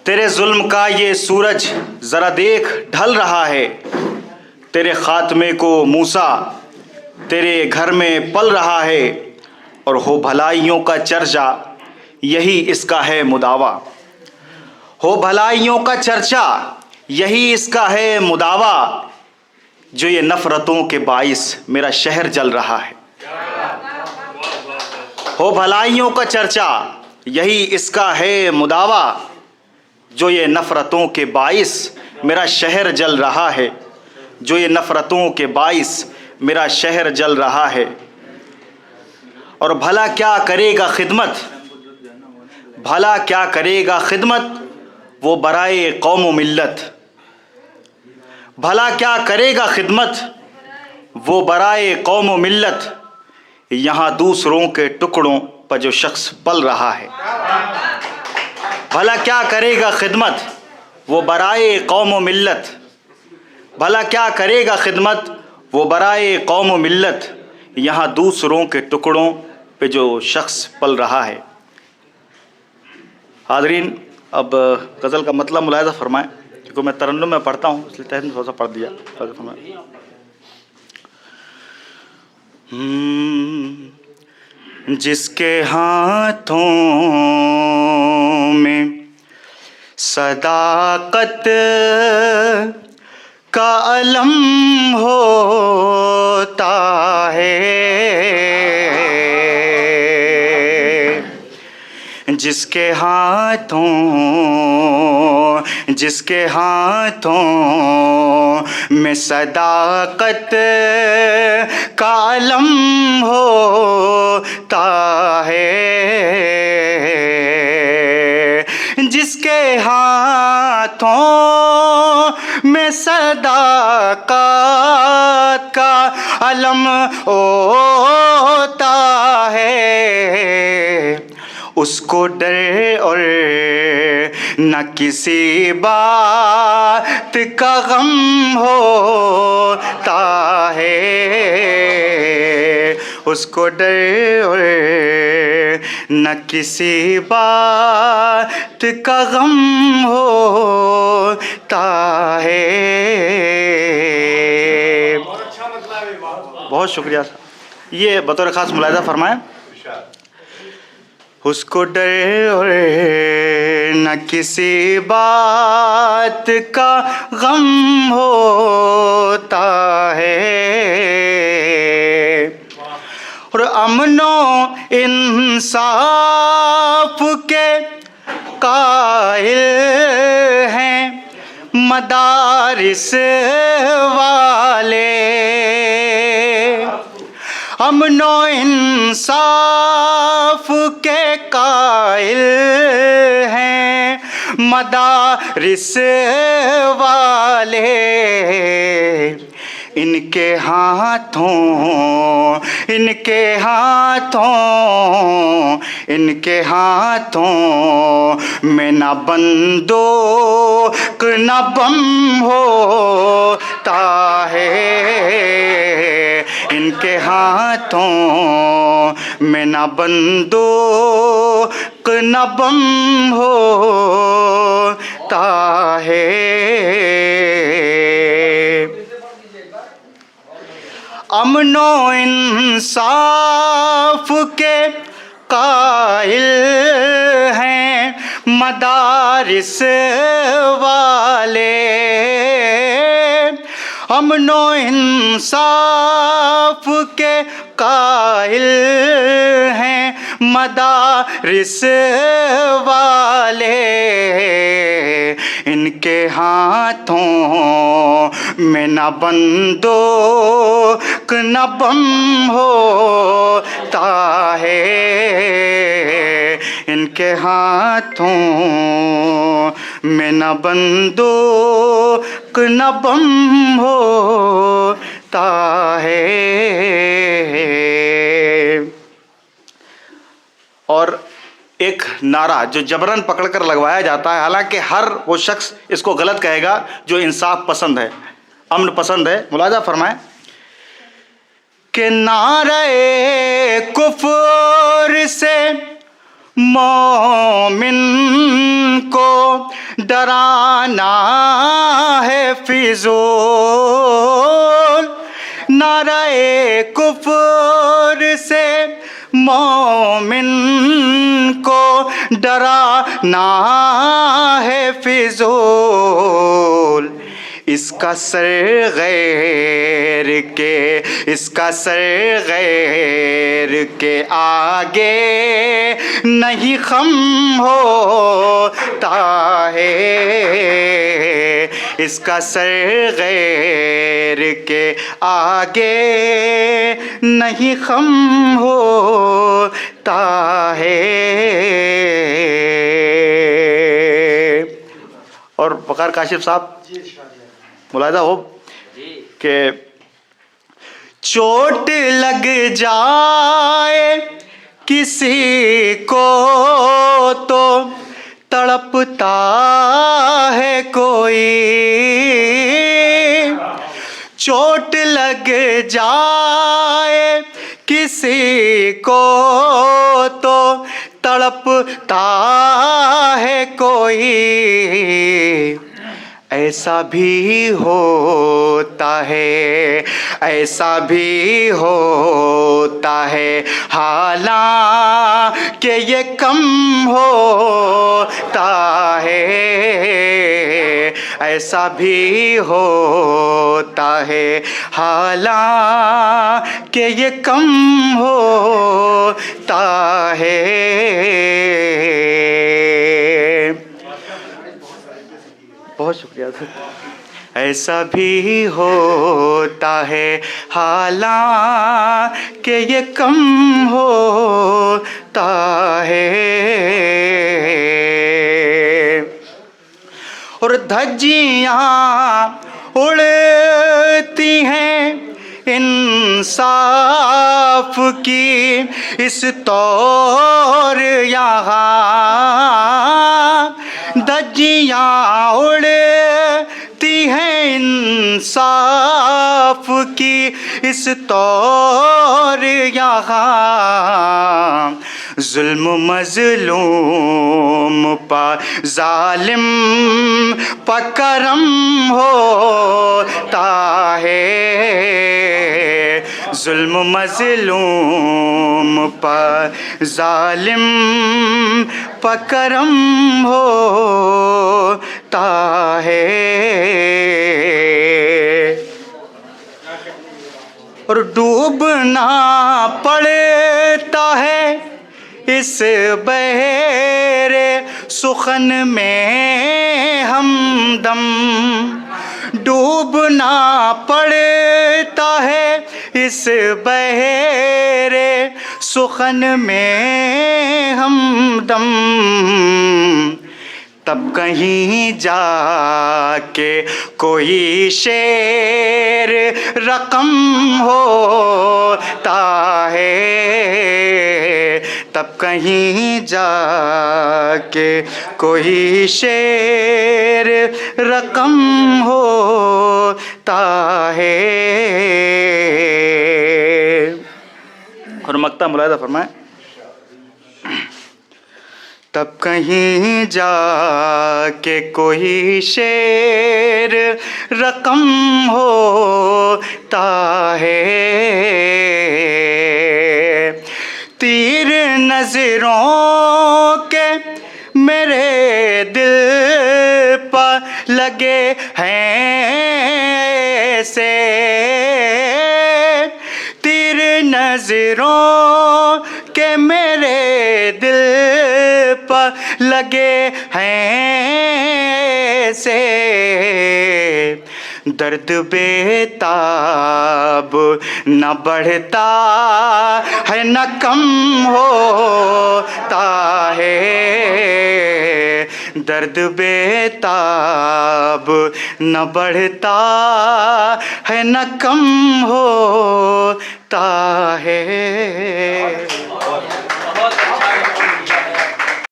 تیرے ظلم کا یہ سورج ذرا دیکھ ڈھل رہا ہے، تیرے خاتمے کو موسیٰ تیرے گھر میں پل رہا ہے، اور ہو بھلائیوں کا چرچا یہی اس کا ہے مداوا، ہو بھلائیوں کا چرچا یہی اس کا ہے مداوا، جو یہ نفرتوں کے باعث میرا شہر جل رہا ہے۔ ہو بھلائیوں کا چرچا یہی اس کا ہے مداوا، جو یہ نفرتوں کے باعث میرا شہر جل رہا ہے، جو یہ نفرتوں کے باعث میرا شہر جل رہا ہے۔ اور بھلا کیا کرے گا خدمت، بھلا کیا کرے گا خدمت وہ برائے قوم و ملت، بھلا کیا کرے گا خدمت وہ برائے قوم و ملت، یہاں دوسروں کے ٹکڑوں پر جو شخص پل رہا ہے۔ بھلا کیا کرے گا خدمت وہ برائے قوم و ملت، بھلا کیا کرے گا خدمت وہ برائے قوم و ملت، یہاں دوسروں کے ٹکڑوں پہ جو شخص پل رہا ہے۔ حاضرین، اب غزل کا مطلب ملاحظہ فرمائیں، کیونکہ میں ترنم میں پڑھتا ہوں اس لیے تحت تھوڑا سا پڑھ دیا۔ جس کے ہاتھوں میں صداقت کا علم ہوتا ہے، جس کے ہاتھوں میں صداقت کا علم ہوتا ہے، جس کے ہاتھوں میں صداقت کا علم ہوتا ہے، اس کو ڈر اور نہ کسی بات کا غم ہوتا ہے، اس کو ڈر اور نہ کسی بات کا غم ہوتا ہے۔ بہت شکریہ صاحب، یہ بطور خاص ملاحظہ فرمائیں۔ اس کو ڈر اور نہ کسی بات کا غم ہوتا ہے، اور امن و انصاف کے قائل ہیں مدارس والے، امن و انصاف کے قائل ہیں مدارس والے، ان کے ہاتھوں میں نہ بندوق نہ بم ہوتا ہے، ان کے ہاتھوں میں نہ بندوق نہ بم ہوتا ہے۔ امن و انصاف کے قائل ہیں مدارس والے، امن و انصاف کے قائل ہیں مدارس والے، ان کے ہاتھوں میں نہ بندوق نہ بم ہوتا ہے، ان کے ہاتھوں میں نہ بندوق نہ بم ہوتا ہے۔ اور ایک نعرہ جو جبراً پکڑ کر لگوایا جاتا ہے، حالانکہ ہر وہ شخص اس کو غلط کہے گا جو انصاف پسند ہے، امن پسند ہے۔ ملاحظہ فرمائیں کہ نعرہ کفر سے مومن کو ڈرانا ہے فضول، نعرہ کفر سے مومن کو ڈرانا ہے فضول، اس کا سر غیر کے آگے نہیں خم ہوتا ہے، اس کا سر غیر کے آگے نہیں خم ہوتا ہے۔ اور وقار کاشف صاحب ملاحظہ ہو کہ چوٹ لگ جائے کسی کو تو تڑپتا ہے کوئی، چوٹ لگ جائے کسی کو تو تڑپتا ہے کوئی، ایسا بھی ہوتا ہے، ایسا بھی ہوتا ہے، حالانکہ یہ کم ہوتا ہے، ایسا بھی ہوتا ہے، حالانکہ یہ کم ہوتا ہے۔ بہت شکریہ۔ ایسا بھی ہوتا ہے حالانکہ یہ کم ہوتا ہے، اور دھجیاں اڑتی ہیں انصاف کی اس طور یہاں، دھجیاں اڑتی ہیں انصاف کی اس طور یہاں، ظلم مظلوم پا ظالم پا کرم ہوتا ہے، ظلم مظلوم پا ظالم پا کرم ہوتا ہے، اور ڈوبنا پڑتا ہے اس بحر سخن میں ہمدم، ڈوبنا پڑتا ہے اس بحر سخن میں ہمدم، تب کہیں جا کے کوئی شیر رقم ہوتا ہے، تب کہیں جا کے کوئی شیر رقم ہوتا ہے۔ اور مقطع ملاحظہ فرمائیں، تب کہیں جا کے کوئی شیر رقم ہوتا ہے، تیر نظروں کے میرے دل پر لگے ہیں ایسے، تیر نظروں کے میرے دل پر لگے ہیں ایسے، درد بے تاب نہ بڑھتا ہے نہ کم ہوتا ہے، درد بے تاب نہ بڑھتا ہے نہ کم ہوتا ہے۔